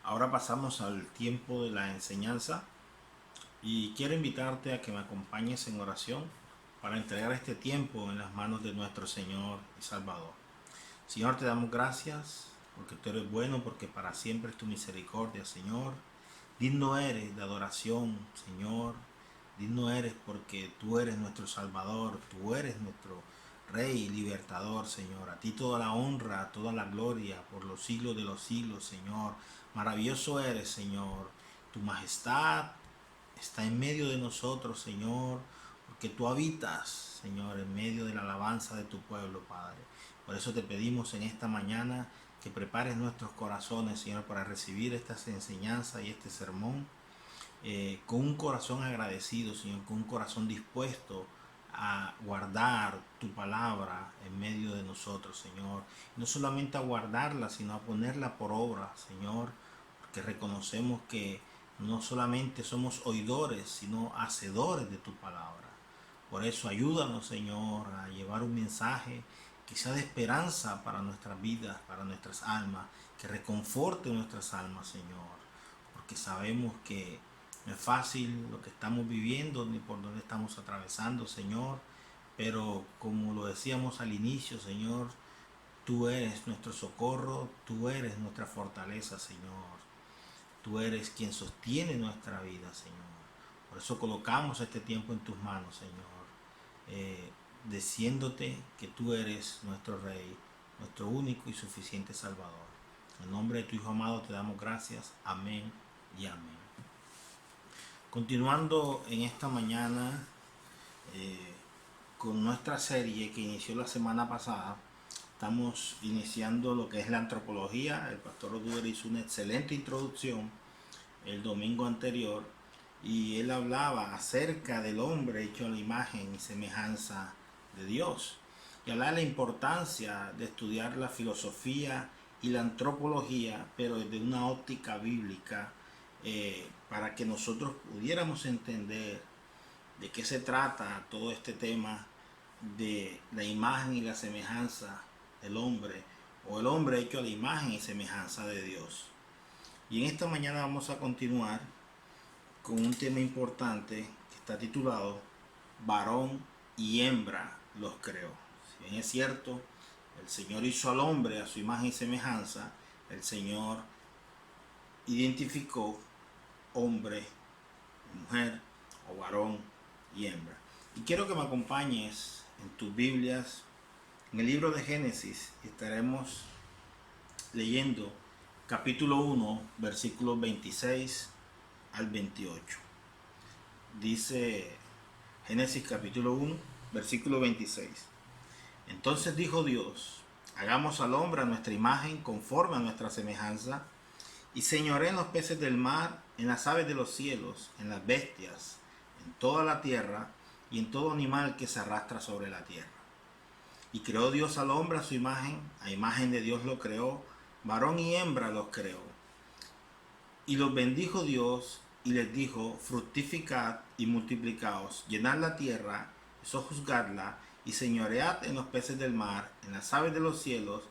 Ahora pasamos al tiempo de la enseñanza y quiero invitarte a que me acompañes en oración para entregar este tiempo en las manos de nuestro Señor y Salvador. Señor, te damos gracias porque tú eres bueno, porque para siempre es tu misericordia, Señor. Digno eres de adoración, Señor. Digno eres porque tú eres nuestro Salvador, tú eres nuestro Rey y Libertador, Señor. A ti toda la honra, toda la gloria por los siglos de los siglos, Señor. Maravilloso eres, Señor. Tu majestad está en medio de nosotros, Señor, porque tú habitas, Señor, en medio de la alabanza de tu pueblo, Padre. Por eso te pedimos en esta mañana que prepares nuestros corazones, Señor, para recibir estas enseñanzas y este sermón con un corazón agradecido, Señor, con un corazón dispuesto a guardar tu palabra en medio de nosotros, Señor. No solamente a guardarla, sino a ponerla por obra, Señor, porque reconocemos que no solamente somos oidores, sino hacedores de tu palabra. Por eso ayúdanos, Señor, a llevar un mensaje que sea de esperanza para nuestras vidas, para nuestras almas, que reconforte nuestras almas, Señor, porque sabemos que no es fácil lo que estamos viviendo ni por donde estamos atravesando, Señor, pero como lo decíamos al inicio, Señor, tú eres nuestro socorro, tú eres nuestra fortaleza, Señor. Tú eres quien sostiene nuestra vida, Señor. Por eso colocamos este tiempo en tus manos, Señor, diciéndote que tú eres nuestro Rey, nuestro único y suficiente Salvador. En nombre de tu Hijo amado te damos gracias. Amén y amén. Continuando en esta mañana eh, con nuestra serie que inició la semana pasada, estamos iniciando lo que es la antropología. El pastor Oduber hizo una excelente introducción el domingo anterior y él hablaba acerca del hombre hecho a la imagen y semejanza de Dios y hablaba de la importancia de estudiar la filosofía y la antropología, pero desde una óptica bíblica, para que nosotros pudiéramos entender de qué se trata todo este tema de la imagen y la semejanza del hombre, o el hombre hecho a la imagen y semejanza de Dios. Y en esta mañana vamos a continuar con un tema importante que está titulado Varón y hembra los creó. Si bien es cierto, el Señor hizo al hombre a su imagen y semejanza, el Señor identificó hombre, mujer o varón y hembra. Y quiero que me acompañes en tus Biblias, en el libro de Génesis, y estaremos leyendo capítulo 1, versículos 26 al 28. Dice Génesis capítulo 1, versículo 26. Entonces dijo Dios, hagamos al hombre a nuestra imagen, conforme a nuestra semejanza, y señoré en los peces del mar, en las aves de los cielos, en las bestias, en toda la tierra, y en todo animal que se arrastra sobre la tierra. Y creó Dios al hombre a su imagen, a imagen de Dios lo creó, varón y hembra los creó. Y los bendijo Dios y les dijo, fructificad y multiplicaos, llenad la tierra, sojuzgadla, y señoread en los peces del mar, en las aves de los cielos,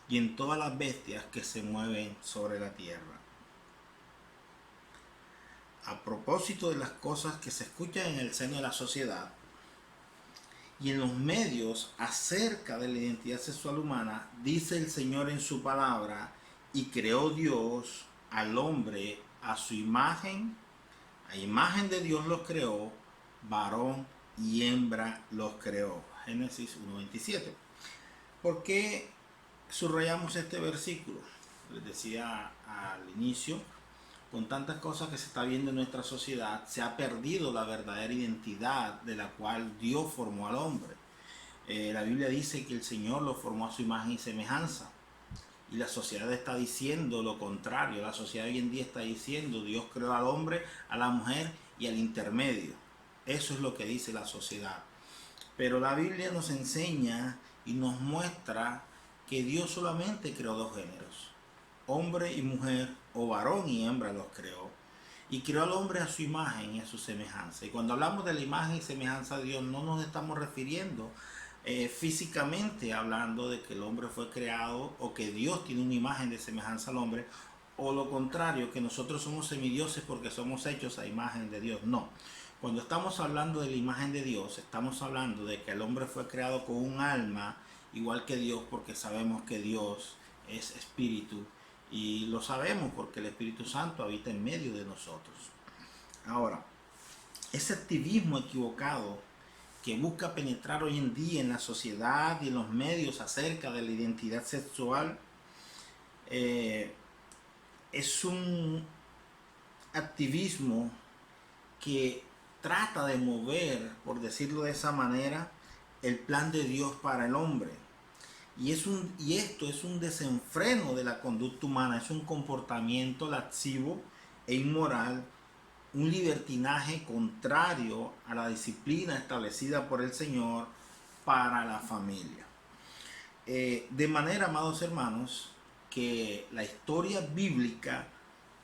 y en todas las bestias que se mueven sobre la tierra. A propósito de las cosas que se escuchan en el seno de la sociedad y en los medios acerca de la identidad sexual humana, dice el Señor en su palabra, y creó Dios al hombre a su imagen, a imagen de Dios los creó, varón y hembra los creó. Génesis 1:27. ¿Por qué subrayamos este versículo? Les decía al inicio, con tantas cosas que se está viendo en nuestra sociedad, se ha perdido la verdadera identidad de la cual Dios formó al hombre. La Biblia dice que el Señor lo formó a su imagen y semejanza. Y la sociedad está diciendo lo contrario. La sociedad hoy en día está diciendo Dios creó al hombre, a la mujer y al intermedio. Eso es lo que dice la sociedad. Pero la Biblia nos enseña y nos muestra que Dios solamente creó dos géneros, hombre y mujer, o varón y hembra los creó. Y creó al hombre a su imagen y a su semejanza. Y cuando hablamos de la imagen y semejanza de Dios, no nos estamos refiriendo físicamente hablando de que el hombre fue creado o que Dios tiene una imagen de semejanza al hombre, o lo contrario, que nosotros somos semidioses porque somos hechos a imagen de Dios. No. Cuando estamos hablando de la imagen de Dios, estamos hablando de que el hombre fue creado con un alma igual que Dios, porque sabemos que Dios es espíritu y lo sabemos porque el Espíritu Santo habita en medio de nosotros. Ahora, ese activismo equivocado que busca penetrar hoy en día en la sociedad y en los medios acerca de la identidad sexual es un activismo que trata de mover, por decirlo de esa manera, el plan de Dios para el hombre. Y esto es un desenfreno de la conducta humana, es un comportamiento lascivo e inmoral, un libertinaje contrario a la disciplina establecida por el Señor para la familia. De manera, amados hermanos, que la historia bíblica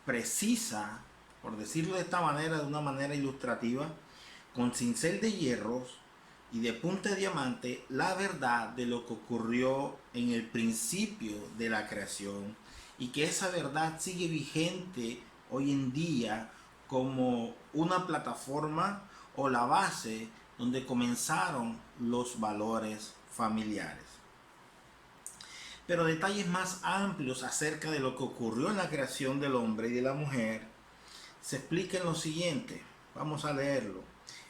precisa, por decirlo de esta manera, de una manera ilustrativa, con cincel de hierros y de punta de diamante, la verdad de lo que ocurrió en el principio de la creación, y que esa verdad sigue vigente hoy en día como una plataforma o la base donde comenzaron los valores familiares. Pero detalles más amplios acerca de lo que ocurrió en la creación del hombre y de la mujer se explica en lo siguiente. Vamos a leerlo.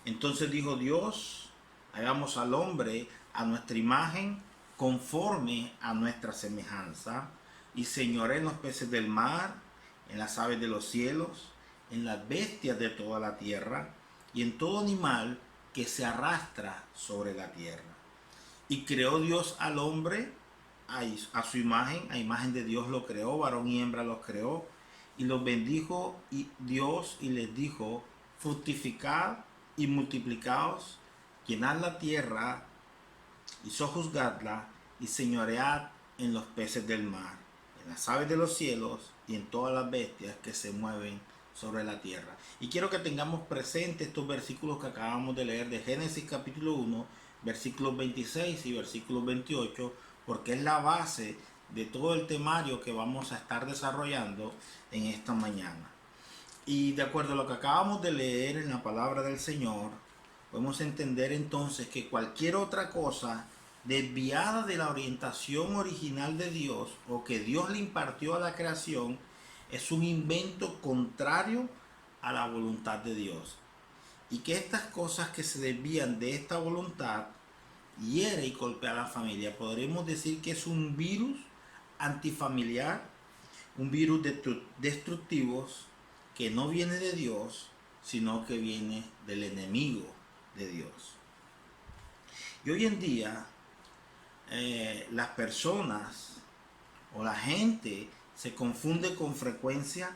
Entonces dijo Dios: hagamos al hombre a nuestra imagen, conforme a nuestra semejanza, y señoree en los peces del mar, en las aves de los cielos, en las bestias de toda la tierra, y en todo animal que se arrastra sobre la tierra. Y creó Dios al hombre a su imagen, a imagen de Dios lo creó, varón y hembra los creó, y los bendijo y Dios y les dijo: fructificad y multiplicaos, llenad la tierra y sojuzgadla, y señoread en los peces del mar, en las aves de los cielos y en todas las bestias que se mueven sobre la tierra. Y quiero que tengamos presente estos versículos que acabamos de leer de Génesis capítulo 1, versículos 26 y versículos 28, porque es la base de todo el temario que vamos a estar desarrollando en esta mañana. Y de acuerdo a lo que acabamos de leer en la palabra del Señor, podemos entender entonces que cualquier otra cosa desviada de la orientación original de Dios o que Dios le impartió a la creación es un invento contrario a la voluntad de Dios. Y que estas cosas que se desvían de esta voluntad hiere y golpea a la familia. Podremos decir que es un virus antifamiliar, un virus destructivo que no viene de Dios, sino que viene del enemigo de Dios. Y hoy en día las personas o la gente se confunde con frecuencia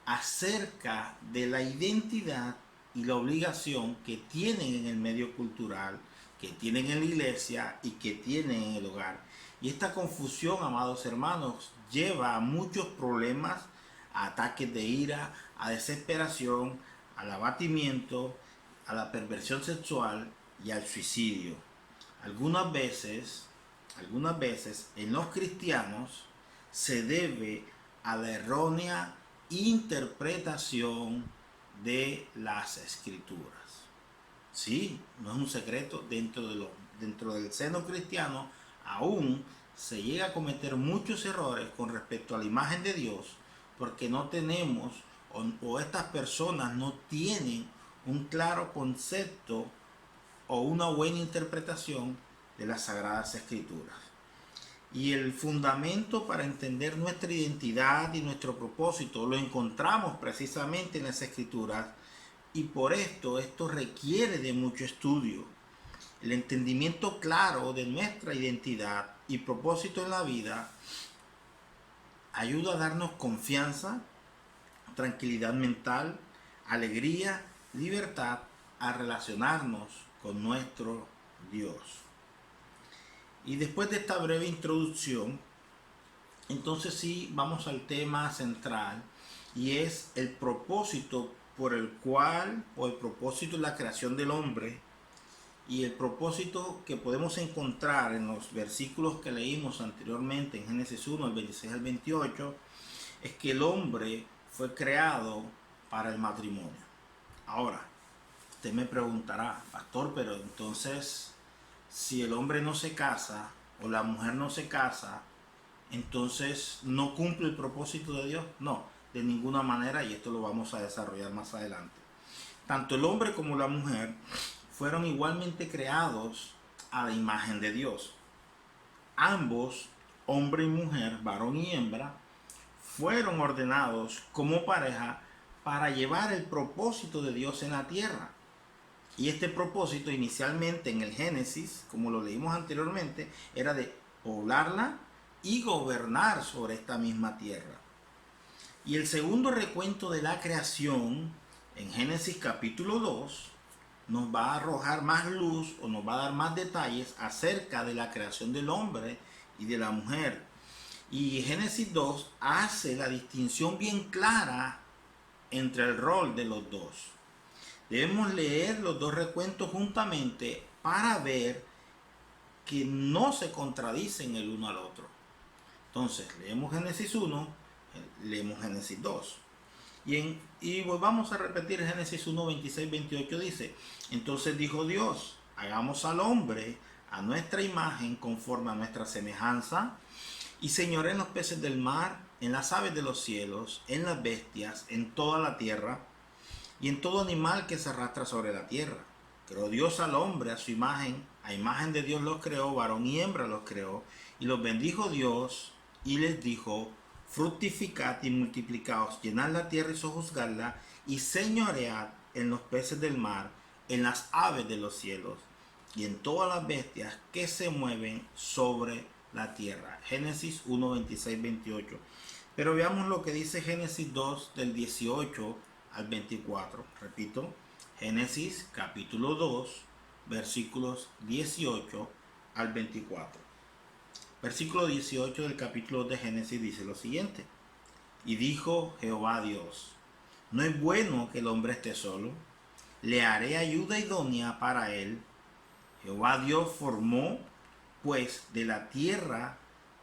acerca de la identidad y la obligación que tienen en el medio cultural, que tienen en la iglesia y que tienen en el hogar. Y esta confusión, amados hermanos, lleva a muchos problemas, a ataques de ira, a desesperación, al abatimiento, a la perversión sexual y al suicidio. Algunas veces en los cristianos se debe a la errónea interpretación de las escrituras. Sí, no es un secreto, dentro del seno cristiano aún se llega a cometer muchos errores con respecto a la imagen de Dios, porque no tenemos o estas personas no tienen un claro concepto o una buena interpretación de las Sagradas Escrituras. Y el fundamento para entender nuestra identidad y nuestro propósito lo encontramos precisamente en las Escrituras, y por esto requiere de mucho estudio. El entendimiento claro de nuestra identidad y propósito en la vida ayuda a darnos confianza, tranquilidad mental, alegría, libertad a relacionarnos con nuestro Dios. Y después de esta breve introducción, entonces sí vamos al tema central, y es el propósito por el cual, o el propósito de la creación del hombre, y el propósito que podemos encontrar en los versículos que leímos anteriormente en Génesis 1, el 26 al 28, es que el hombre fue creado para el matrimonio. Ahora, usted me preguntará, pastor, pero entonces, si el hombre no se casa o la mujer no se casa, entonces no cumple el propósito de Dios. No, de ninguna manera, y esto lo vamos a desarrollar más adelante. Tanto el hombre como la mujer fueron igualmente creados a la imagen de Dios. Ambos, hombre y mujer, varón y hembra, fueron ordenados como pareja para llevar el propósito de Dios en la tierra. Y este propósito inicialmente en el Génesis, como lo leímos anteriormente, era de poblarla y gobernar sobre esta misma tierra. Y el segundo recuento de la creación, en Génesis capítulo 2, nos va a arrojar más luz o nos va a dar más detalles acerca de la creación del hombre y de la mujer. Y Génesis 2 hace la distinción bien clara entre el rol de los dos. Debemos leer los dos recuentos juntamente para ver que no se contradicen el uno al otro. Entonces, leemos Génesis 1, leemos Génesis 2. Y volvamos a repetir Génesis 1, 26, 28 dice, entonces dijo Dios, hagamos al hombre a nuestra imagen conforme a nuestra semejanza, y señoré en los peces del mar, en las aves de los cielos, en las bestias, en toda la tierra, y en todo animal que se arrastra sobre la tierra. Creó Dios al hombre a su imagen, a imagen de Dios los creó, varón y hembra los creó, y los bendijo Dios, y les dijo, fructificad y multiplicaos, llenad la tierra y sojuzgadla, y señoread en los peces del mar, en las aves de los cielos, y en todas las bestias que se mueven sobre la tierra. Génesis 1, 26, 28. Pero veamos lo que dice Génesis 2 del 18 al 24. Repito, Génesis capítulo 2, versículos 18 al 24. Versículo 18 del capítulo de Génesis dice lo siguiente. Y dijo Jehová Dios, no es bueno que el hombre esté solo, le haré ayuda idónea para él. Jehová Dios formó pues de la tierra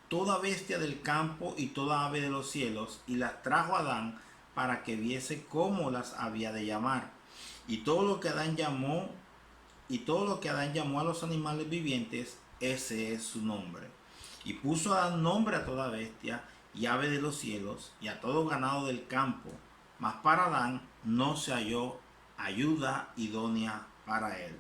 toda bestia del campo y toda ave de los cielos, y las trajo a Adán para que viese cómo las había de llamar. Y todo lo que Adán llamó a los animales vivientes, ese es su nombre. Y puso Adán nombre a toda bestia y ave de los cielos y a todo ganado del campo, mas para Adán no se halló ayuda idónea para él.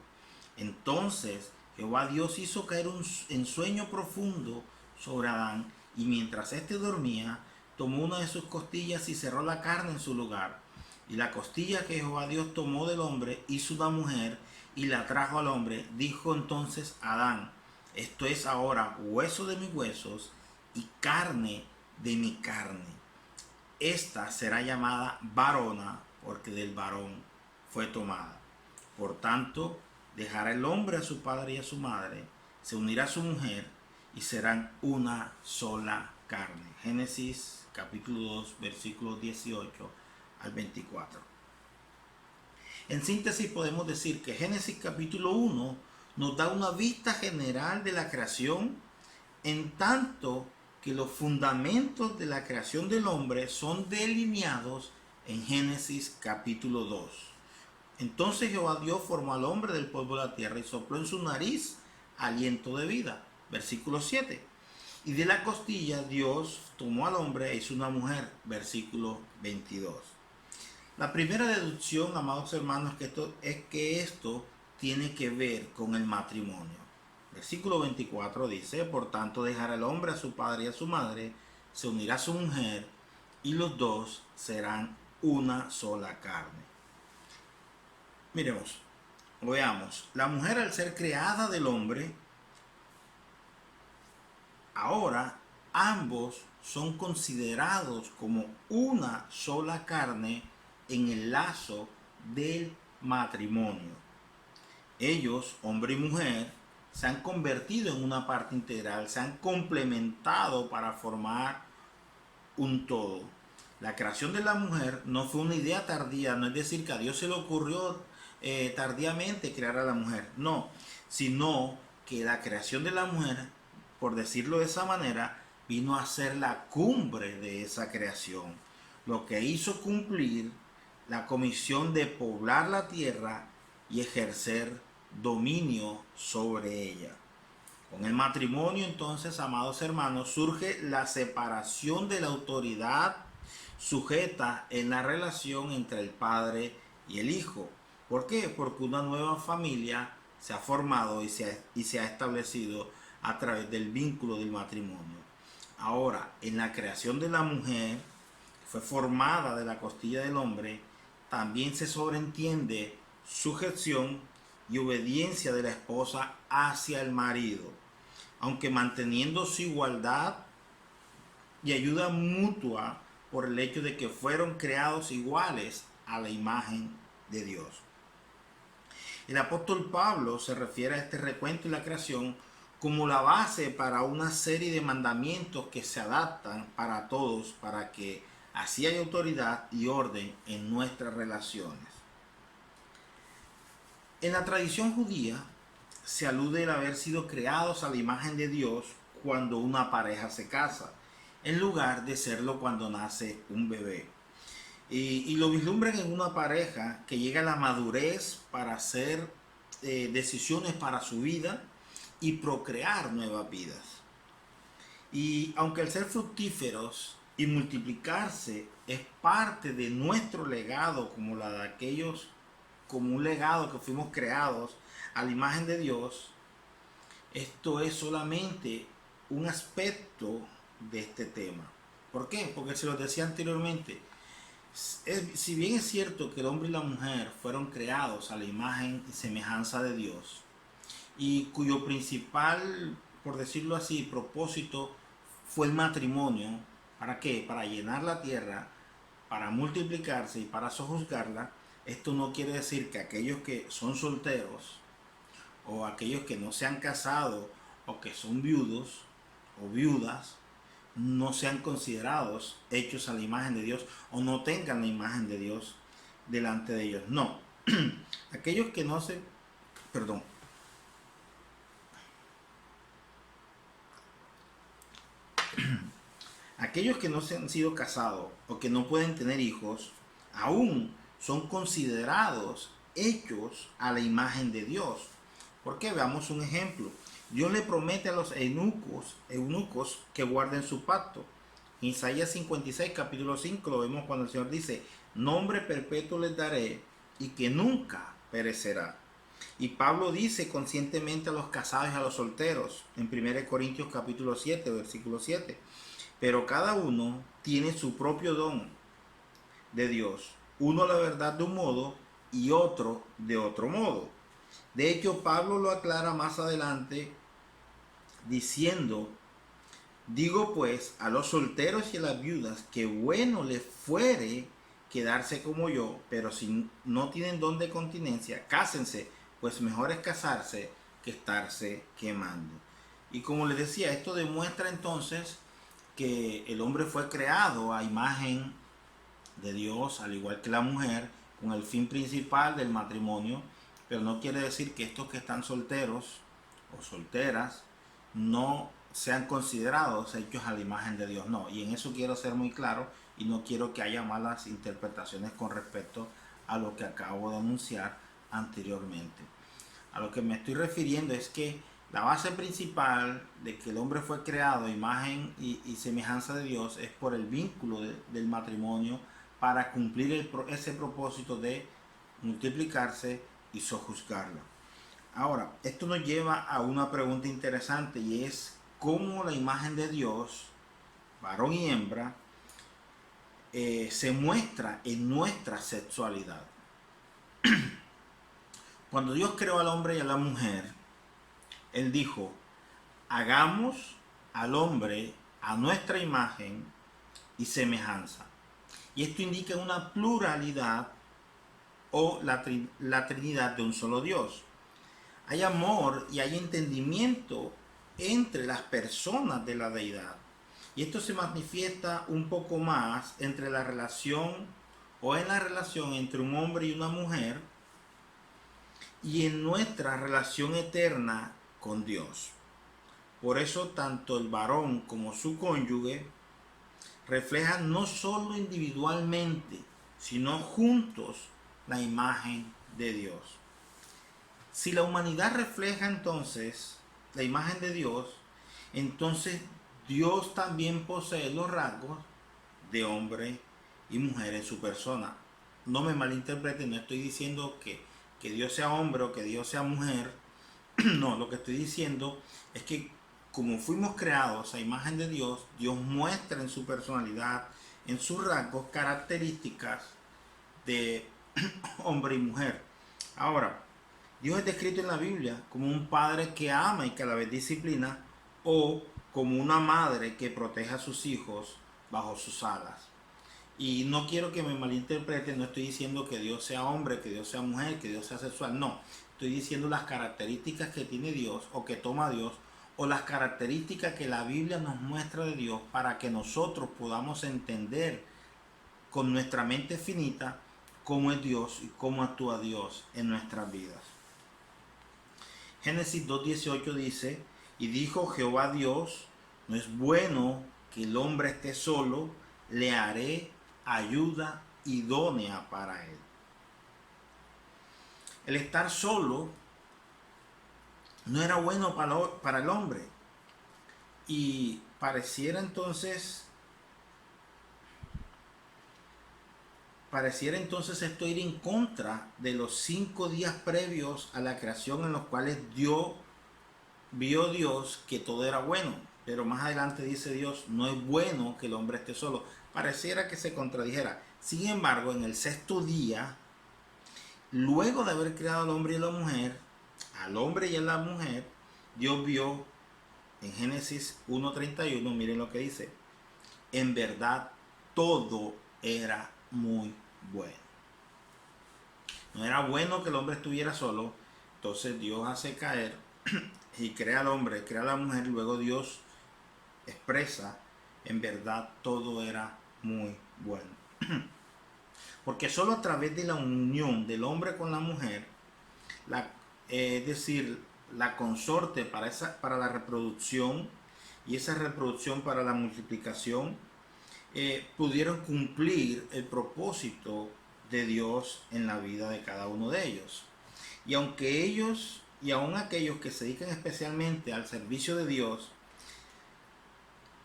Entonces Jehová Dios hizo caer un ensueño profundo sobre Adán, y mientras éste dormía, tomó una de sus costillas y cerró la carne en su lugar. Y la costilla que Jehová Dios tomó del hombre hizo una mujer y la trajo al hombre. Dijo entonces Adán, esto es ahora hueso de mis huesos y carne de mi carne. Esta será llamada varona, porque del varón fue tomada. Por tanto, dejará el hombre a su padre y a su madre, se unirá a su mujer y serán una sola carne. Génesis capítulo 2, versículos 18 al 24. En síntesis podemos decir que Génesis capítulo 1 nos da una vista general de la creación, en tanto que los fundamentos de la creación del hombre son delineados en Génesis capítulo 2. Entonces Jehová Dios formó al hombre del polvo de la tierra y sopló en su nariz aliento de vida. Versículo 7. Y de la costilla Dios tomó al hombre e hizo una mujer. Versículo 22. La primera deducción, amados hermanos, es que esto tiene que ver con el matrimonio. Versículo 24 dice, por tanto dejará el hombre a su padre y a su madre, se unirá a su mujer, y los dos serán una sola carne. Miremos, veamos, la mujer al ser creada del hombre, ahora ambos son considerados como una sola carne en el lazo del matrimonio. Ellos, hombre y mujer, se han convertido en una parte integral, se han complementado para formar un todo. La creación de la mujer no fue una idea tardía, no es decir que a Dios se le ocurrió tardíamente crear a la mujer, no, sino que la creación de la mujer, por decirlo de esa manera, vino a ser la cumbre de esa creación, lo que hizo cumplir la comisión de poblar la tierra y ejercer dominio sobre ella. Con el matrimonio, entonces, amados hermanos, surge la separación de la autoridad sujeta en la relación entre el padre y el hijo. ¿Por qué? Porque una nueva familia se ha formado y se ha establecido a través del vínculo del matrimonio. Ahora, en la creación de la mujer, que fue formada de la costilla del hombre, también se sobreentiende sujeción y obediencia de la esposa hacia el marido, aunque manteniendo su igualdad y ayuda mutua por el hecho de que fueron creados iguales a la imagen de Dios. El apóstol Pablo se refiere a este recuento y la creación como la base para una serie de mandamientos que se adaptan para todos, para que así haya autoridad y orden en nuestras relaciones. En la tradición judía se alude al haber sido creados a la imagen de Dios cuando una pareja se casa, en lugar de serlo cuando nace un bebé. Y lo vislumbran en una pareja que llega a la madurez para hacer decisiones para su vida y procrear nuevas vidas. Y aunque el ser fructíferos y multiplicarse es parte de nuestro legado, como la de aquellos, como un legado que fuimos creados a la imagen de Dios, esto es solamente un aspecto de este tema. ¿Por qué? Porque se lo decía anteriormente, si bien es cierto que el hombre y la mujer fueron creados a la imagen y semejanza de Dios, y cuyo principal, por decirlo así, propósito fue el matrimonio, ¿para qué? Para llenar la tierra, para multiplicarse y para sojuzgarla. Esto no quiere decir que aquellos que son solteros o aquellos que no se han casado o que son viudos o viudas no sean considerados hechos a la imagen de Dios o no tengan la imagen de Dios delante de ellos. No, aquellos que no se, perdón, aquellos que no se han sido casados o que no pueden tener hijos, aún son considerados hechos a la imagen de Dios. Porque veamos un ejemplo. Dios le promete a los eunucos que guarden su pacto. En Isaías 56, capítulo 5, lo vemos cuando el Señor dice, nombre perpetuo les daré y que nunca perecerá. Y Pablo dice conscientemente a los casados y a los solteros, en 1 Corintios capítulo 7, versículo 7, pero cada uno tiene su propio don de Dios, uno la verdad de un modo y otro de otro modo. De hecho, Pablo lo aclara más adelante diciendo, digo pues a los solteros y a las viudas que bueno les fuere quedarse como yo, pero si no tienen don de continencia, cásense, pues mejor es casarse que estarse quemando. Y como les decía, esto demuestra entonces que el hombre fue creado a imagen de Dios, al igual que la mujer, con el fin principal del matrimonio, pero no quiere decir que estos que están solteros o solteras no sean considerados hechos a la imagen de Dios. No, y en eso quiero ser muy claro y no quiero que haya malas interpretaciones con respecto a lo que acabo de anunciar anteriormente. A lo que me estoy refiriendo es que la base principal de que el hombre fue creado a imagen y semejanza de Dios es por el vínculo del matrimonio para cumplir ese propósito de multiplicarse y sojuzgarla. Ahora, esto nos lleva a una pregunta interesante y es cómo la imagen de Dios, varón y hembra, se muestra en nuestra sexualidad. Cuando Dios creó al hombre y a la mujer, Él dijo, hagamos al hombre a nuestra imagen y semejanza. Y esto indica una pluralidad o la Trinidad de un solo Dios. Hay amor y hay entendimiento entre las personas de la deidad. Y esto se manifiesta un poco más entre la relación o en la relación entre un hombre y una mujer y en nuestra relación eterna con Dios. Por eso tanto el varón como su cónyuge reflejan no solo individualmente, sino juntos la imagen de Dios. Si la humanidad refleja entonces la imagen de Dios, entonces Dios también posee los rasgos de hombre y mujer en su persona. No me malinterpreten, no estoy diciendo que Dios sea hombre o que Dios sea mujer. No, lo que estoy diciendo es que como fuimos creados a imagen de Dios, Dios muestra en su personalidad, en sus rasgos, características de hombre y mujer. Ahora, Dios es descrito en la Biblia como un padre que ama y que a la vez disciplina, o como una madre que protege a sus hijos bajo sus alas. Y no quiero que me malinterpreten, no estoy diciendo que Dios sea hombre, que Dios sea mujer, que Dios sea sexual, no. Estoy diciendo las características que tiene Dios o que toma Dios, o las características que la Biblia nos muestra de Dios para que nosotros podamos entender con nuestra mente finita cómo es Dios y cómo actúa Dios en nuestras vidas. Génesis 2:18 dice, y dijo Jehová Dios, no es bueno que el hombre esté solo, le haré ayuda idónea para él. El estar solo no era bueno para el hombre, y pareciera entonces esto ir en contra de los 5 días previos a la creación en los cuales vio Dios que todo era bueno. Pero más adelante dice Dios, no es bueno que el hombre esté solo. Pareciera que se contradijera. Sin embargo, en el 6º día, luego de haber creado al hombre y la mujer, al hombre y a la mujer, Dios vio en Génesis 1:31, miren lo que dice, en verdad todo era muy bueno. No era bueno que el hombre estuviera solo, entonces Dios hace caer y crea al hombre, crea a la mujer, y luego Dios expresa, en verdad todo era muy bueno. Porque solo a través de la unión del hombre con la mujer, es decir, la consorte para la reproducción y esa reproducción para la multiplicación, pudieron cumplir el propósito de Dios en la vida de cada uno de ellos. Y aunque ellos, y aún aquellos que se dedican especialmente al servicio de Dios,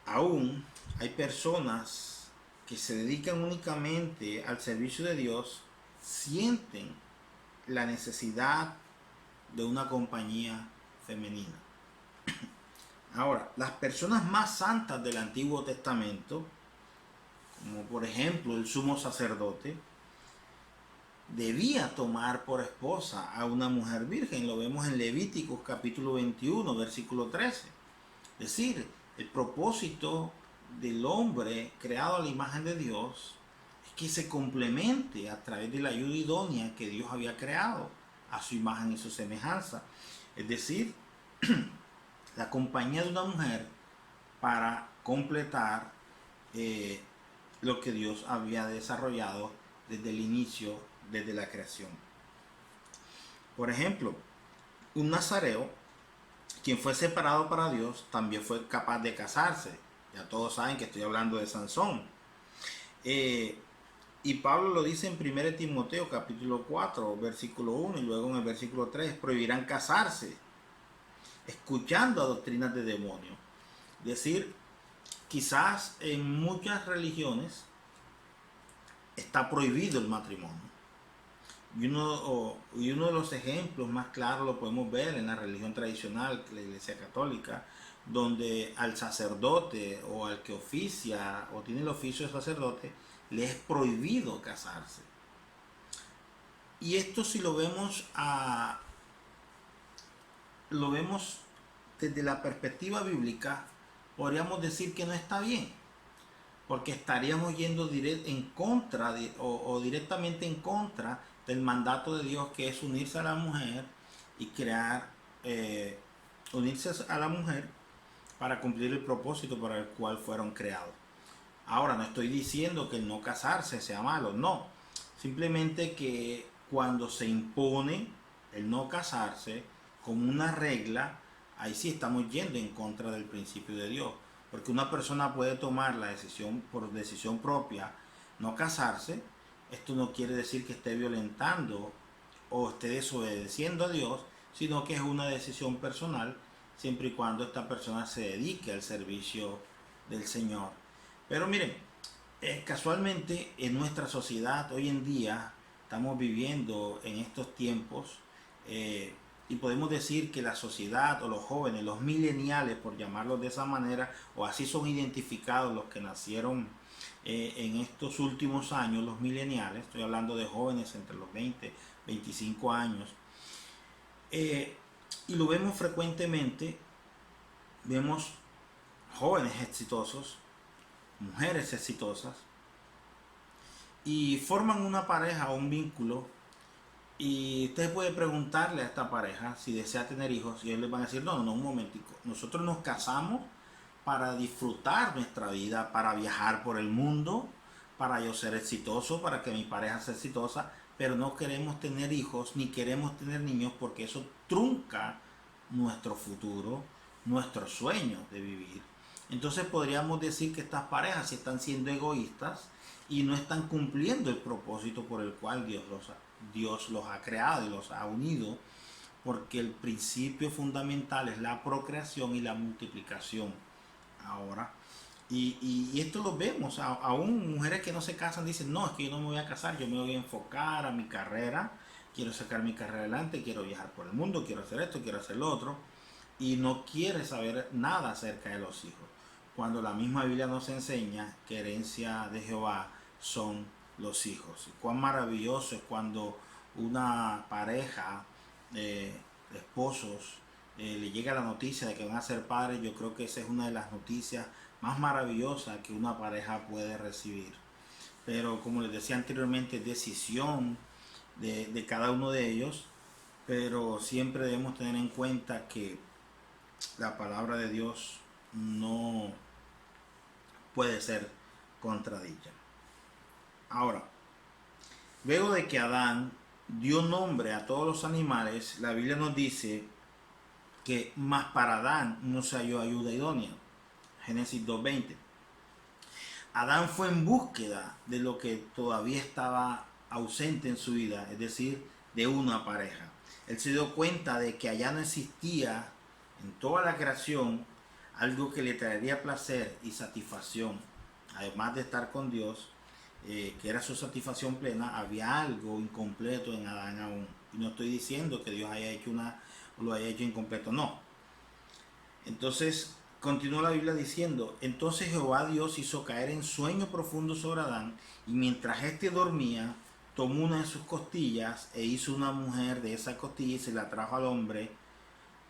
aún hay personas que se dedican únicamente al servicio de Dios, sienten la necesidad de una compañía femenina. Ahora, las personas más santas del Antiguo Testamento, como por ejemplo el sumo sacerdote, debía tomar por esposa a una mujer virgen. Lo vemos en Levíticos capítulo 21, versículo 13. Es decir, el propósito del hombre creado a la imagen de Dios es que se complemente a través de la ayuda idónea que Dios había creado a su imagen y su semejanza. Es decir, la compañía de una mujer para completar lo que Dios había desarrollado desde el inicio, desde la creación. Por ejemplo, un nazareo, quien fue separado para Dios, también fue capaz de casarse. Ya todos saben que estoy hablando de Sansón. Y Pablo lo dice en 1 Timoteo capítulo 4, versículo 1, y luego en el versículo 3, prohibirán casarse, escuchando a doctrinas de demonios. Es decir, quizás en muchas religiones está prohibido el matrimonio. Y uno de los ejemplos más claros lo podemos ver en la religión tradicional, la Iglesia Católica, donde al sacerdote o al que oficia o tiene el oficio de sacerdote le es prohibido casarse. Y esto, si lo vemos desde la perspectiva bíblica, podríamos decir que no está bien, porque estaríamos yendo en contra o directamente en contra del mandato de Dios, que es unirse a la mujer y unirse a la mujer para cumplir el propósito para el cual fueron creados. Ahora, no estoy diciendo que el no casarse sea malo, no. Simplemente que cuando se impone el no casarse como una regla, ahí sí estamos yendo en contra del principio de Dios. Porque una persona puede tomar la decisión por decisión propia, no casarse. Esto no quiere decir que esté violentando o esté desobedeciendo a Dios, sino que es una decisión personal, siempre y cuando esta persona se dedique al servicio del Señor. Pero miren, casualmente en nuestra sociedad hoy en día estamos viviendo en estos tiempos, y podemos decir que la sociedad o los jóvenes, los mileniales por llamarlos de esa manera, o así son identificados los que nacieron en estos últimos años, los mileniales, estoy hablando de jóvenes entre los 20, 25 años, y lo vemos frecuentemente. Vemos jóvenes exitosos, mujeres exitosas, y forman una pareja o un vínculo, y usted puede preguntarle a esta pareja si desea tener hijos, y ellos les van a decir, no, no, un momentico, nosotros nos casamos para disfrutar nuestra vida, para viajar por el mundo, para yo ser exitoso, para que mi pareja sea exitosa, pero no queremos tener hijos ni queremos tener niños porque eso trunca nuestro futuro, nuestros sueños de vivir. Entonces podríamos decir que estas parejas están siendo egoístas y no están cumpliendo el propósito por el cual Dios los ha creado y los ha unido, porque el principio fundamental es la procreación y la multiplicación. Ahora, y esto lo vemos, aún mujeres que no se casan dicen, no, es que yo no me voy a casar, yo me voy a enfocar a mi carrera, quiero sacar mi carrera adelante, quiero viajar por el mundo, quiero hacer esto, quiero hacer lo otro, y no quiere saber nada acerca de los hijos, cuando la misma Biblia nos enseña que herencia de Jehová son los hijos. Y cuán maravilloso es cuando una pareja de esposos le llega la noticia de que van a ser padres. Yo creo que esa es una de las noticias más maravillosas que una pareja puede recibir. Pero como les decía anteriormente, decisión de cada uno de ellos, pero siempre debemos tener en cuenta que la palabra de Dios no puede ser contradicha. Ahora, luego de que Adán dio nombre a todos los animales, la Biblia nos dice que más para Adán no se halló ayuda idónea. Génesis 2:20. Adán fue en búsqueda de lo que todavía estaba ausente en su vida, es decir, de una pareja. Él se dio cuenta de que allá no existía en toda la creación algo que le traería placer y satisfacción. Además de estar con Dios, que era su satisfacción plena, había algo incompleto en Adán aún. Y no estoy diciendo que Dios lo haya hecho incompleto, no. Entonces, continúa la Biblia diciendo, entonces Jehová Dios hizo caer en sueño profundo sobre Adán, y mientras éste dormía, tomó una de sus costillas e hizo una mujer de esa costilla y se la trajo al hombre.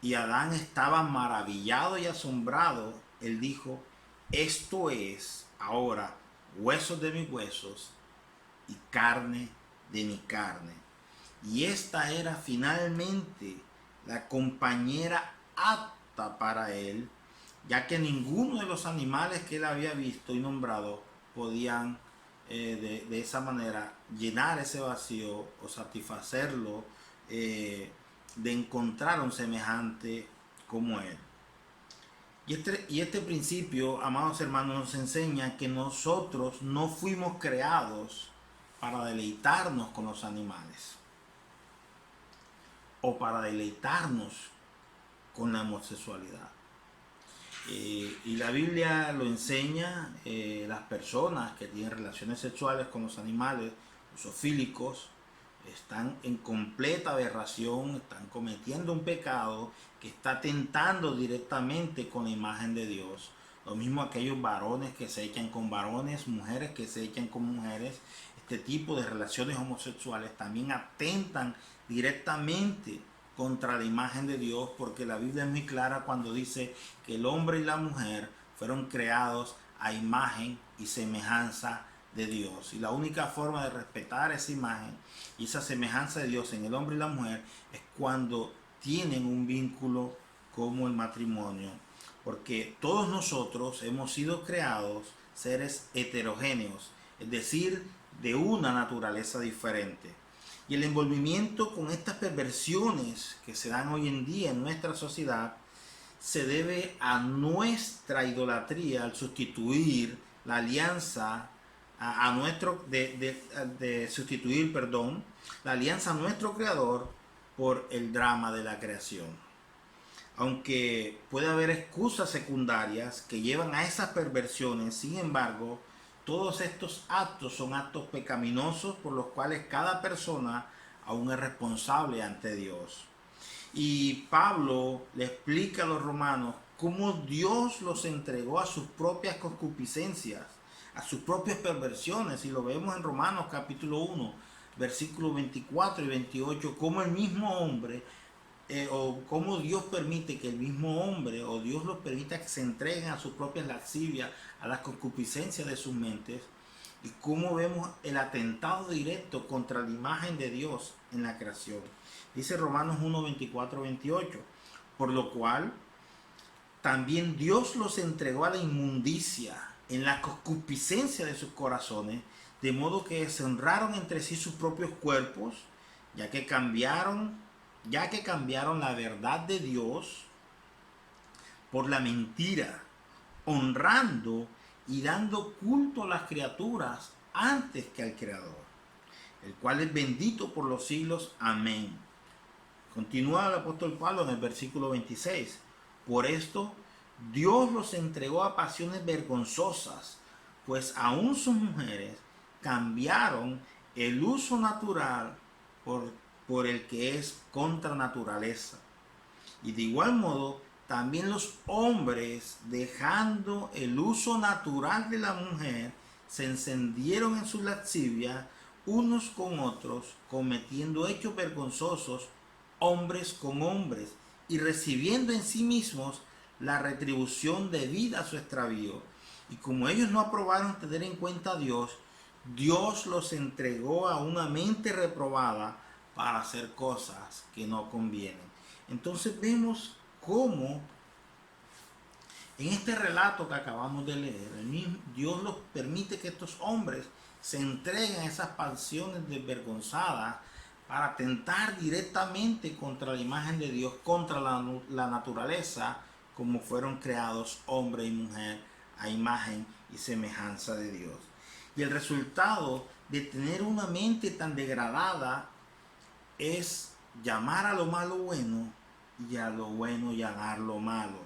Y Adán estaba maravillado y asombrado. Él dijo, esto es ahora huesos de mis huesos y carne de mi carne. Y esta era finalmente la compañera apta para él, ya que ninguno de los animales que él había visto y nombrado podían de esa manera llenar ese vacío o satisfacerlo, de encontrar un semejante como él. Y este principio, amados hermanos, nos enseña que nosotros no fuimos creados para deleitarnos con los animales o para deleitarnos con la homosexualidad. Y la Biblia lo enseña. Las personas que tienen relaciones sexuales con los animales, los zoofílicos, están en completa aberración, están cometiendo un pecado que está tentando directamente con la imagen de Dios. Lo mismo aquellos varones que se echan con varones, mujeres que se echan con mujeres. Este tipo de relaciones homosexuales también atentan directamente contra la imagen de Dios, porque la Biblia es muy clara cuando dice que el hombre y la mujer fueron creados a imagen y semejanza de Dios, y la única forma de respetar esa imagen y esa semejanza de Dios en el hombre y la mujer es cuando tienen un vínculo como el matrimonio, porque todos nosotros hemos sido creados seres heterogéneos, es decir, de una naturaleza diferente. Y el envolvimiento con estas perversiones que se dan hoy en día en nuestra sociedad se debe a nuestra idolatría al sustituir la alianza a nuestro de sustituir, perdón, la alianza a nuestro creador por el drama de la creación. Aunque puede haber excusas secundarias que llevan a esas perversiones, sin embargo, todos estos actos son actos pecaminosos por los cuales cada persona aún es responsable ante Dios. Y Pablo le explica a los romanos cómo Dios los entregó a sus propias concupiscencias, a sus propias perversiones. Y lo vemos en Romanos capítulo 1, versículos 24 y 28, cómo el mismo hombre, o cómo Dios permite que el mismo hombre, o Dios los permita que se entreguen a sus propias lascivias, a las concupiscencias de sus mentes, y cómo vemos el atentado directo contra la imagen de Dios en la creación. Dice Romanos 1, 24, 28, por lo cual también Dios los entregó a la inmundicia en la concupiscencia de sus corazones, de modo que se honraron entre sí sus propios cuerpos, ya que cambiaron la verdad de Dios por la mentira, honrando y dando culto a las criaturas antes que al Creador, el cual es bendito por los siglos. Amén. Continúa el apóstol Pablo en el versículo 26. Por esto Dios los entregó a pasiones vergonzosas, pues aún sus mujeres cambiaron el uso natural por el que es contra naturaleza. Y de igual modo, también los hombres, dejando el uso natural de la mujer, se encendieron en su lascivia unos con otros, cometiendo hechos vergonzosos hombres con hombres, y recibiendo en sí mismos la retribución debida a su extravío. Y como ellos no aprobaron tener en cuenta a Dios, Dios los entregó a una mente reprobada para hacer cosas que no convienen. Entonces vemos cómo en este relato que acabamos de leer, Dios los permite que estos hombres se entreguen a esas pasiones desvergonzadas para atentar directamente contra la imagen de Dios, contra la naturaleza, como fueron creados hombre y mujer a imagen y semejanza de Dios. Y el resultado de tener una mente tan degradada es llamar a lo malo bueno y a lo bueno llamarlo malo.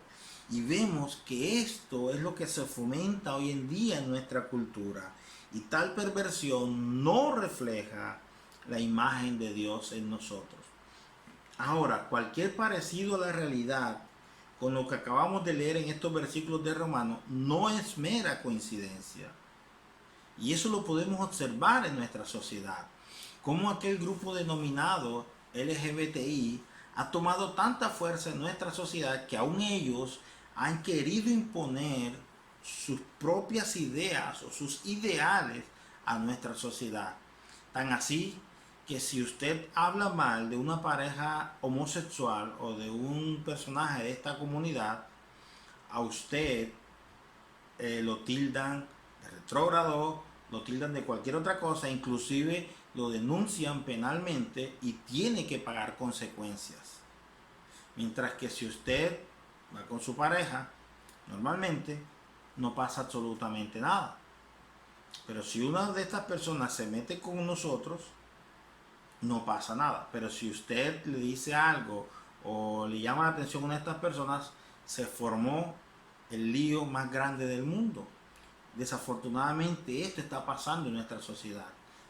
Y vemos que esto es lo que se fomenta hoy en día en nuestra cultura. Y tal perversión no refleja la imagen de Dios en nosotros. Ahora, cualquier parecido a la realidad con lo que acabamos de leer en estos versículos de Romanos no es mera coincidencia. Y eso lo podemos observar en nuestra sociedad. Cómo aquel grupo denominado LGBTI ha tomado tanta fuerza en nuestra sociedad que aún ellos han querido imponer sus propias ideas o sus ideales a nuestra sociedad. Tan así que si usted habla mal de una pareja homosexual o de un personaje de esta comunidad, a usted lo tildan de retrógrado, lo tildan de cualquier otra cosa, inclusive lo denuncian penalmente y tiene que pagar consecuencias. Mientras que si usted va con su pareja, normalmente no pasa absolutamente nada. Pero si una de estas personas se mete con nosotros, no pasa nada. Pero si usted le dice algo o le llama la atención a una de estas personas, se formó el lío más grande del mundo. Desafortunadamente esto está pasando en nuestra sociedad.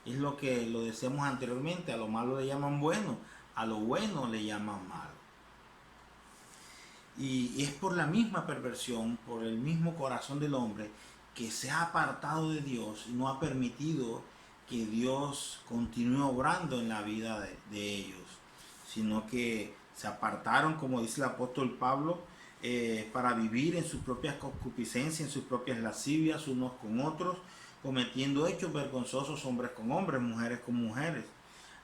Es lo que lo decíamos anteriormente, a lo malo le llaman bueno, a lo bueno le llaman malo. Y es por la misma perversión, por el mismo corazón del hombre, que se ha apartado de Dios y no ha permitido que Dios continúe obrando en la vida de ellos, sino que se apartaron, como dice el apóstol Pablo, para vivir en sus propias concupiscencias, en sus propias lascivias unos con otros, cometiendo hechos vergonzosos hombres con hombres, mujeres con mujeres,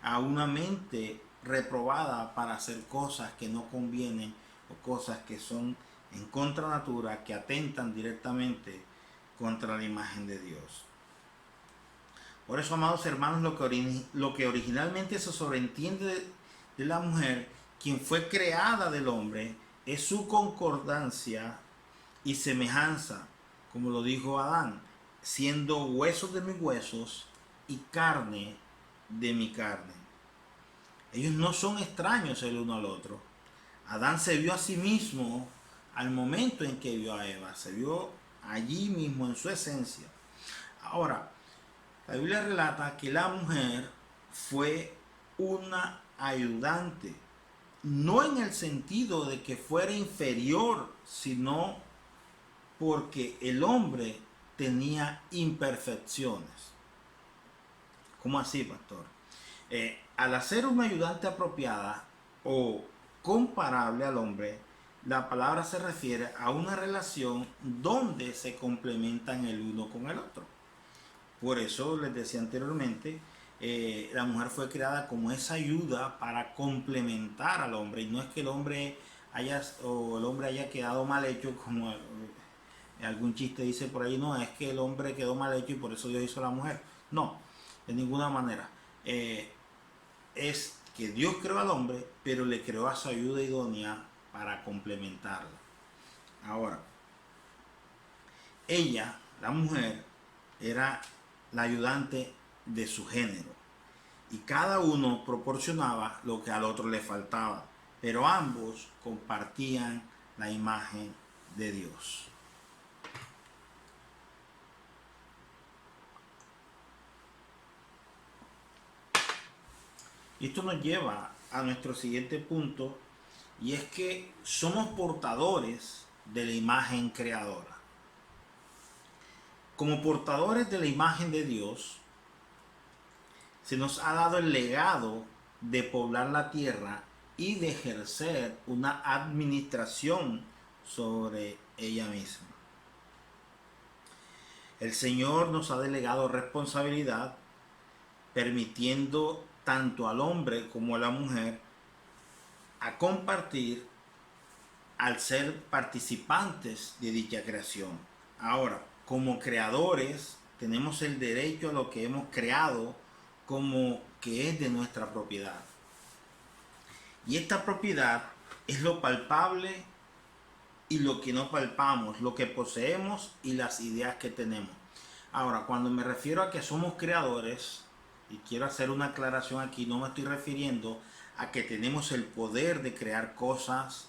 a una mente reprobada para hacer cosas que no convienen o cosas que son en contra natura, que atentan directamente contra la imagen de Dios. Por eso, amados hermanos, lo que originalmente se sobreentiende de la mujer, quien fue creada del hombre, es su concordancia y semejanza, como lo dijo Adán, siendo huesos de mis huesos y carne de mi carne. Ellos no son extraños el uno al otro. Adán se vio a sí mismo al momento en que vio a Eva, se vio allí mismo en su esencia. Ahora, la Biblia relata que la mujer fue una ayudante, no en el sentido de que fuera inferior, sino porque el hombre tenía imperfecciones. ¿Cómo así, pastor? Al hacer una ayudante apropiada o comparable al hombre, la palabra se refiere a una relación donde se complementan el uno con el otro. Por eso les decía anteriormente, la mujer fue creada como esa ayuda para complementar al hombre, y no es que el hombre haya quedado mal hecho, como algún chiste dice por ahí, no, es que el hombre quedó mal hecho y por eso Dios hizo a la mujer. No, de ninguna manera. Es que Dios creó al hombre, pero le creó a su ayuda idónea para complementarlo. Ahora, ella, la mujer, era la ayudante de su género, y cada uno proporcionaba lo que al otro le faltaba, pero ambos compartían la imagen de Dios. Y esto nos lleva a nuestro siguiente punto, y es que somos portadores de la imagen creadora. Como portadores de la imagen de Dios, se nos ha dado el legado de poblar la tierra y de ejercer una administración sobre ella misma. El Señor nos ha delegado responsabilidad, permitiendo tanto al hombre como a la mujer a compartir al ser participantes de dicha creación. Ahora, como creadores, tenemos el derecho a lo que hemos creado como que es de nuestra propiedad. Y esta propiedad es lo palpable y lo que no palpamos, lo que poseemos y las ideas que tenemos. Ahora, cuando me refiero a que somos creadores, y quiero hacer una aclaración aquí, no me estoy refiriendo a que tenemos el poder de crear cosas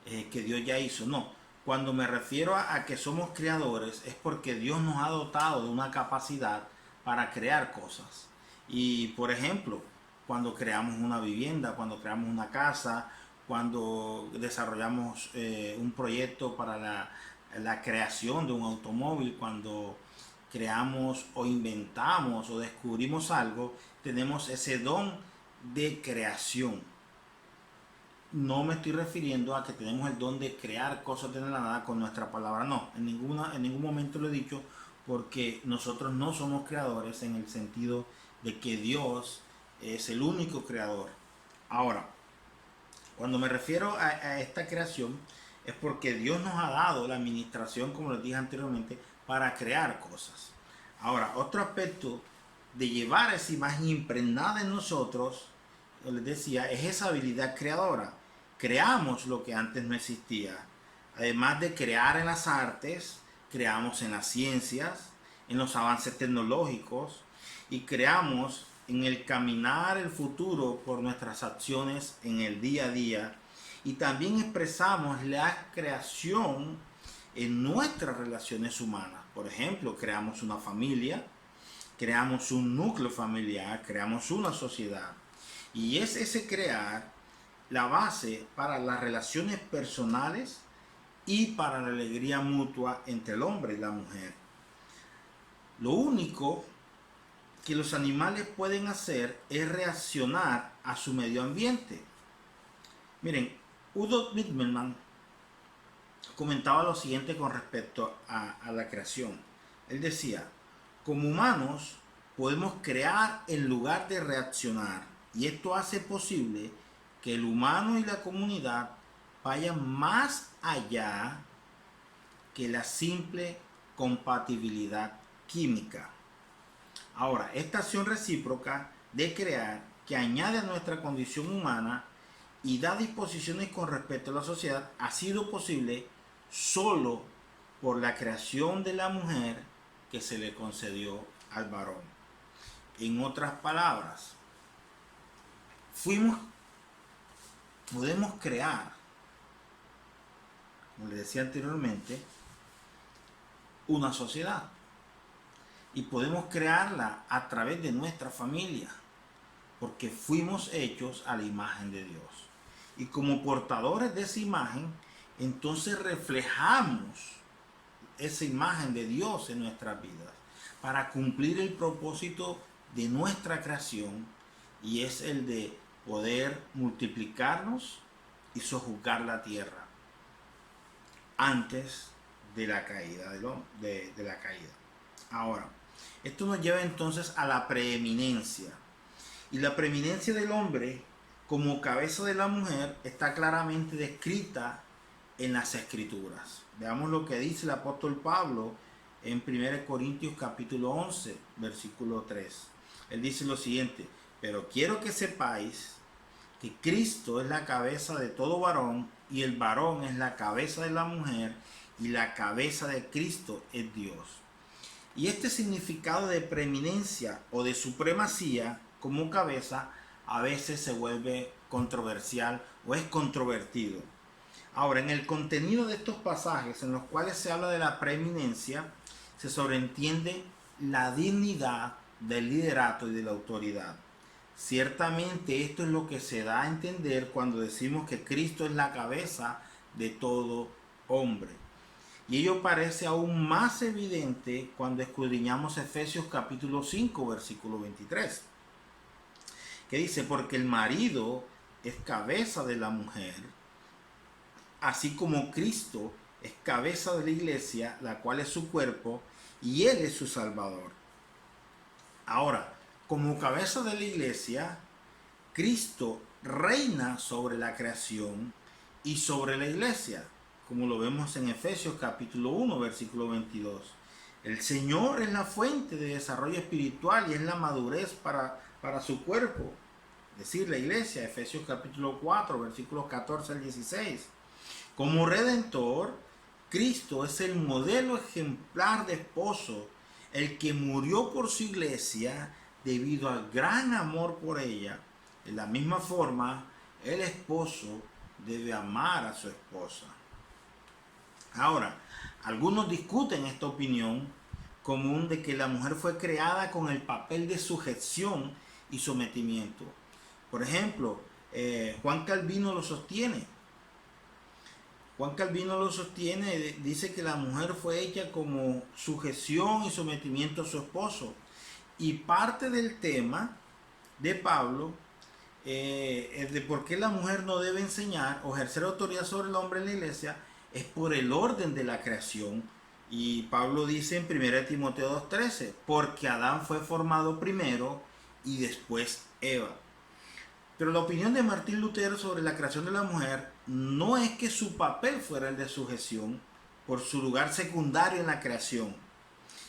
que Dios ya hizo. No, cuando me refiero a que somos creadores es porque Dios nos ha dotado de una capacidad para crear cosas. Y por ejemplo, cuando creamos una vivienda, cuando creamos una casa, cuando desarrollamos un proyecto para la creación de un automóvil, cuando creamos o inventamos o descubrimos algo, tenemos ese don de creación. No me estoy refiriendo a que tenemos el don de crear cosas de la nada con nuestra palabra, no, en ningún momento lo he dicho, porque nosotros no somos creadores en el sentido de que Dios es el único creador. Ahora, cuando me refiero a esta creación, es porque Dios nos ha dado la administración, como les dije anteriormente, para crear cosas. Ahora, otro aspecto de llevar esa imagen impregnada en nosotros, les decía, es esa habilidad creadora. Creamos lo que antes no existía. Además de crear en las artes, creamos en las ciencias, en los avances tecnológicos, y creamos en el caminar el futuro por nuestras acciones en el día a día, y también expresamos la creación en nuestras relaciones humanas. Por ejemplo, creamos una familia, creamos un núcleo familiar, creamos una sociedad, y es ese crear la base para las relaciones personales y para la alegría mutua entre el hombre y la mujer. Lo único que los animales pueden hacer es reaccionar a su medio ambiente. Miren, Udo Wittmann comentaba lo siguiente con respecto a la creación. Él decía, como humanos podemos crear en lugar de reaccionar, y esto hace posible que el humano y la comunidad vayan más allá que la simple compatibilidad química. Ahora, esta acción recíproca de crear, que añade a nuestra condición humana y da disposiciones con respecto a la sociedad ha sido posible solo por la creación de la mujer que se le concedió al varón. En otras palabras, podemos crear, como les decía anteriormente, una sociedad. Y podemos crearla a través de nuestra familia, porque fuimos hechos a la imagen de Dios. Y como portadores de esa imagen, entonces reflejamos esa imagen de Dios en nuestras vidas para cumplir el propósito de nuestra creación, y es el de poder multiplicarnos y sojuzgar la tierra antes de la caída de la caída. Ahora, esto nos lleva entonces a la preeminencia. Y la preeminencia del hombre como cabeza de la mujer está claramente descrita en las Escrituras. Veamos lo que dice el apóstol Pablo en 1 Corintios capítulo 11, versículo 3. Él dice lo siguiente: pero quiero que sepáis que Cristo es la cabeza de todo varón, y el varón es la cabeza de la mujer, y la cabeza de Cristo es Dios. Y este significado de preeminencia o de supremacía como cabeza a veces se vuelve controversial o es controvertido. Ahora, en el contenido de estos pasajes en los cuales se habla de la preeminencia, se sobreentiende la dignidad del liderato y de la autoridad. Ciertamente esto es lo que se da a entender cuando decimos que Cristo es la cabeza de todo hombre. Y ello parece aún más evidente cuando escudriñamos Efesios capítulo 5, versículo 23, que dice: porque el marido es cabeza de la mujer, así como Cristo es cabeza de la iglesia, la cual es su cuerpo, y Él es su Salvador. Ahora, como cabeza de la iglesia, Cristo reina sobre la creación y sobre la iglesia, como lo vemos en Efesios capítulo 1, versículo 22. El Señor es la fuente de desarrollo espiritual y es la madurez para su cuerpo, es decir, la iglesia. Efesios capítulo 4, versículos 14 al 16. Como redentor, Cristo es el modelo ejemplar de esposo, el que murió por su iglesia debido al gran amor por ella. De la misma forma, el esposo debe amar a su esposa. Ahora, algunos discuten esta opinión común de que la mujer fue creada con el papel de sujeción y sometimiento. Por ejemplo, Juan Calvino lo sostiene. Dice que la mujer fue hecha como sujeción y sometimiento a su esposo. Y parte del tema de Pablo es de por qué la mujer no debe enseñar o ejercer autoridad sobre el hombre en la iglesia, es por el orden de la creación. Y Pablo dice en 1 Timoteo 2:13, porque Adán fue formado primero y después Eva. Pero la opinión de Martín Lutero sobre la creación de la mujer no es que su papel fuera el de sujeción por su lugar secundario en la creación,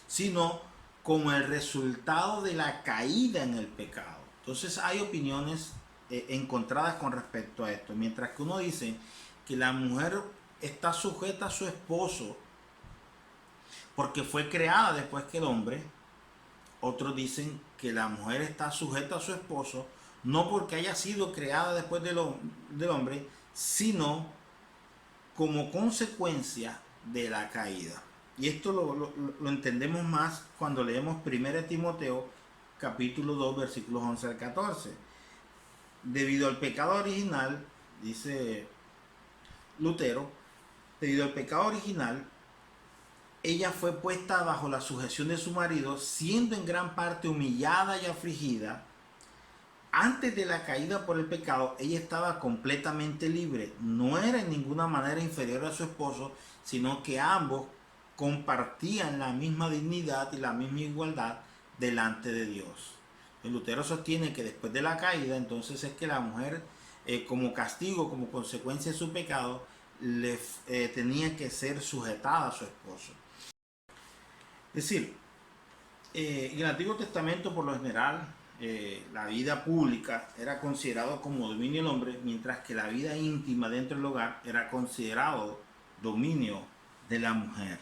sino como el resultado de la caída en el pecado. Entonces hay opiniones encontradas con respecto a esto. Mientras que uno dice que la mujer está sujeta a su esposo porque fue creada después que el hombre, otros dicen que la mujer está sujeta a su esposo no porque haya sido creada después del hombre, sino como consecuencia de la caída. Y esto lo entendemos más cuando leemos 1 Timoteo capítulo 2 versículos 11 al 14. Debido al pecado original, dice Lutero, debido al pecado original, ella fue puesta bajo la sujeción de su marido, siendo en gran parte humillada y afligida. Antes de la caída por el pecado, ella estaba completamente libre. No era en ninguna manera inferior a su esposo, sino que ambos compartían la misma dignidad y la misma igualdad delante de Dios. El Lutero sostiene que después de la caída, entonces es que la mujer, como castigo, como consecuencia de su pecado, tenía que ser sujetada a su esposo. Es decir, en el Antiguo Testamento, por lo general, la vida pública era considerado como dominio del hombre, mientras que la vida íntima dentro del hogar era considerado dominio de la mujer.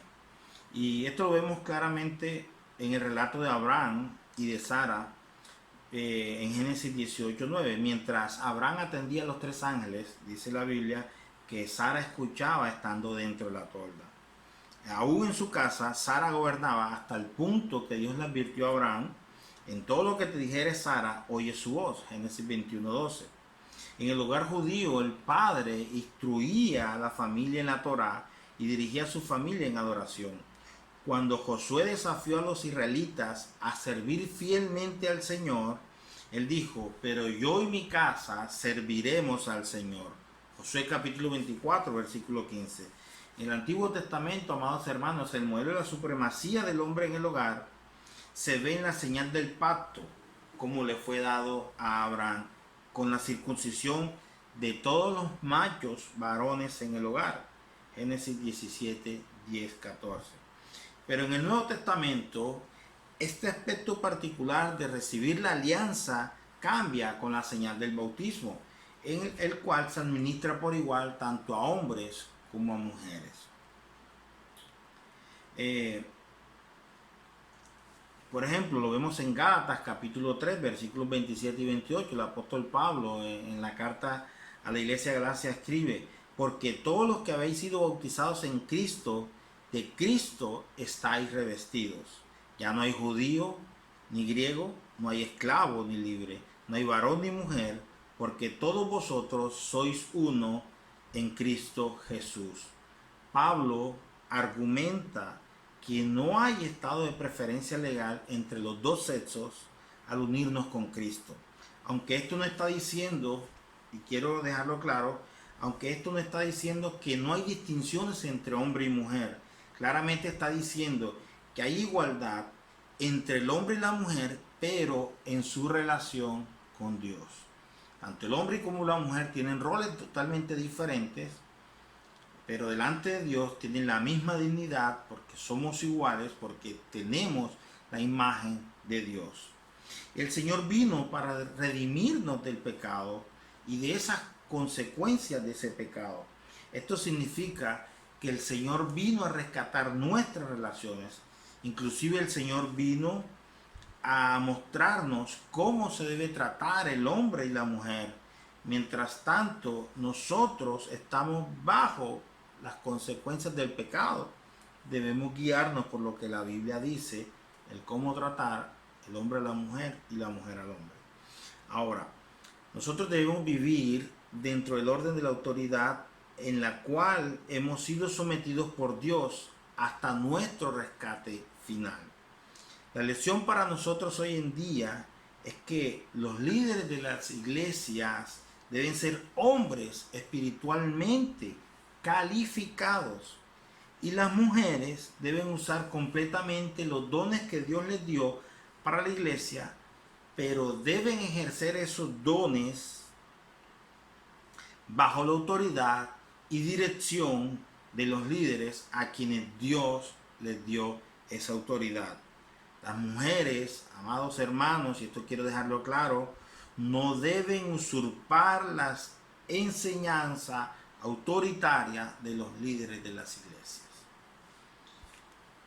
Y esto lo vemos claramente en el relato de Abraham y de Sara en Génesis 18:9. Mientras Abraham atendía a los 3 ángeles, dice la Biblia que Sara escuchaba estando dentro de la tolda. Aún en su casa, Sara gobernaba hasta el punto que Dios le advirtió a Abraham: en todo lo que te dijere Sara, oye su voz. Génesis 21:12. En el hogar judío, el padre instruía a la familia en la Torá y dirigía a su familia en adoración. Cuando Josué desafió a los israelitas a servir fielmente al Señor, él dijo: pero yo y mi casa serviremos al Señor. Josué capítulo 24, versículo 15. En el Antiguo Testamento, amados hermanos, el modelo de la supremacía del hombre en el hogar se ve en la señal del pacto, como le fue dado a Abraham, con la circuncisión de todos los machos varones en el hogar. Génesis 17, 10, 14. Pero en el Nuevo Testamento, este aspecto particular de recibir la alianza cambia con la señal del bautismo, en el cual se administra por igual tanto a hombres como a mujeres. Por ejemplo, lo vemos en Gálatas capítulo 3, versículos 27 y 28. El apóstol Pablo en la carta a la iglesia de Galacia escribe: porque todos los que habéis sido bautizados en Cristo, de Cristo estáis revestidos. Ya no hay judío ni griego, no hay esclavo ni libre, no hay varón ni mujer, porque todos vosotros sois uno en Cristo Jesús. Pablo argumenta que no hay estado de preferencia legal entre los dos sexos al unirnos con Cristo. Aunque esto no está diciendo, y quiero dejarlo claro, aunque esto no está diciendo que no hay distinciones entre hombre y mujer, claramente está diciendo que hay igualdad entre el hombre y la mujer, pero en su relación con Dios. Tanto el hombre como la mujer tienen roles totalmente diferentes, pero delante de Dios tienen la misma dignidad porque somos iguales, porque tenemos la imagen de Dios. El Señor vino para redimirnos del pecado y de esas consecuencias de ese pecado. Esto significa que el Señor vino a rescatar nuestras relaciones. Inclusive el Señor vino a mostrarnos cómo se debe tratar el hombre y la mujer. Mientras tanto, nosotros estamos bajo las consecuencias del pecado. Debemos guiarnos por lo que la Biblia dice, el cómo tratar el hombre a la mujer y la mujer al hombre. Ahora, nosotros debemos vivir dentro del orden de la autoridad en la cual hemos sido sometidos por Dios hasta nuestro rescate final. La lección para nosotros hoy en día es que los líderes de las iglesias deben ser hombres espiritualmente calificados y las mujeres deben usar completamente los dones que Dios les dio para la iglesia, pero deben ejercer esos dones bajo la autoridad y dirección de los líderes a quienes Dios les dio esa autoridad. Las mujeres, amados hermanos, y esto quiero dejarlo claro, no deben usurpar las enseñanzas autoritarias de los líderes de las iglesias.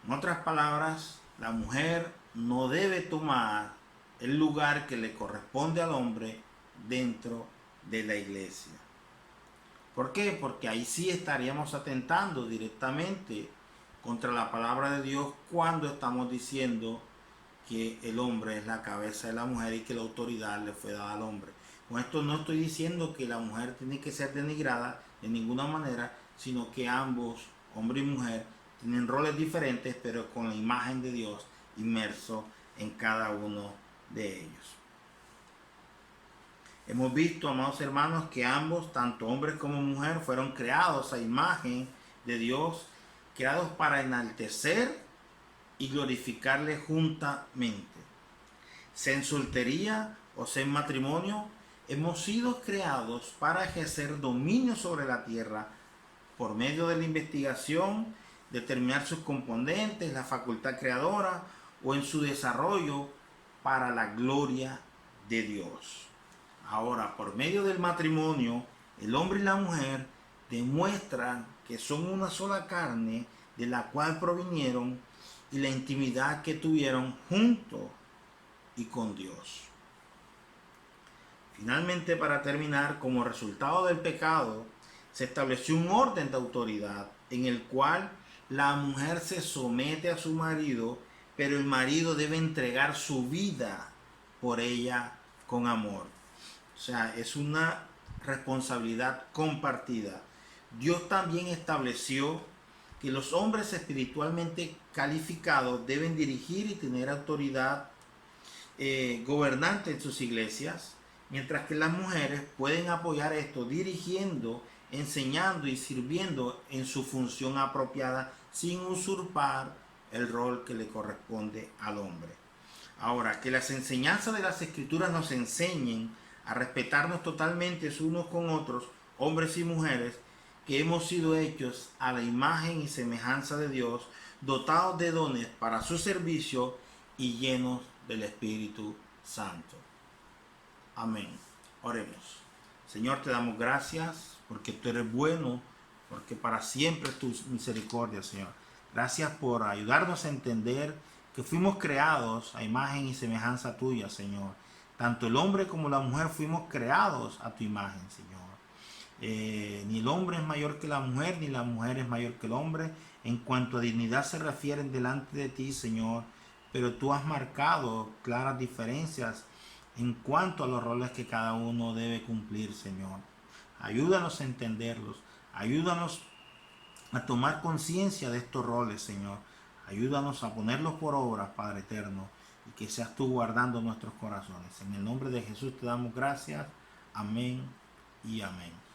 En otras palabras, la mujer no debe tomar el lugar que le corresponde al hombre dentro de la iglesia. ¿Por qué? Porque ahí sí estaríamos atentando directamente contra la palabra de Dios cuando estamos diciendo que el hombre es la cabeza de la mujer y que la autoridad le fue dada al hombre. Con esto no estoy diciendo que la mujer tiene que ser denigrada de ninguna manera, sino que ambos, hombre y mujer, tienen roles diferentes, pero con la imagen de Dios inmerso en cada uno de ellos. Hemos visto, amados hermanos, que ambos, tanto hombres como mujer, fueron creados a imagen de Dios, creados para enaltecer y glorificarle juntamente. Sea en soltería o sea en matrimonio, hemos sido creados para ejercer dominio sobre la tierra por medio de la investigación, determinar sus componentes, la facultad creadora o en su desarrollo para la gloria de Dios. Ahora, por medio del matrimonio, el hombre y la mujer demuestran que son una sola carne de la cual provinieron y la intimidad que tuvieron junto y con Dios. Finalmente, para terminar, como resultado del pecado, se estableció un orden de autoridad en el cual la mujer se somete a su marido, pero el marido debe entregar su vida por ella con amor. O sea, es una responsabilidad compartida. Dios también estableció que los hombres espiritualmente calificados deben dirigir y tener autoridad gobernante en sus iglesias, mientras que las mujeres pueden apoyar esto dirigiendo, enseñando y sirviendo en su función apropiada sin usurpar el rol que le corresponde al hombre. Ahora, que las enseñanzas de las Escrituras nos enseñen a respetarnos totalmente unos con otros, hombres y mujeres, que hemos sido hechos a la imagen y semejanza de Dios, dotados de dones para su servicio y llenos del Espíritu Santo. Amén. Oremos. Señor, te damos gracias porque tú eres bueno, porque para siempre es tu misericordia, Señor. Gracias por ayudarnos a entender que fuimos creados a imagen y semejanza tuya, Señor. Tanto el hombre como la mujer fuimos creados a tu imagen, Señor. Ni el hombre es mayor que la mujer, ni la mujer es mayor que el hombre. En cuanto a dignidad se refieren delante de ti, Señor, pero tú has marcado claras diferencias en cuanto a los roles que cada uno debe cumplir, Señor. Ayúdanos a entenderlos, ayúdanos a tomar conciencia de estos roles, Señor. Ayúdanos a ponerlos por obra, Padre eterno, y que seas tú guardando nuestros corazones. En el nombre de Jesús te damos gracias. Amén y amén.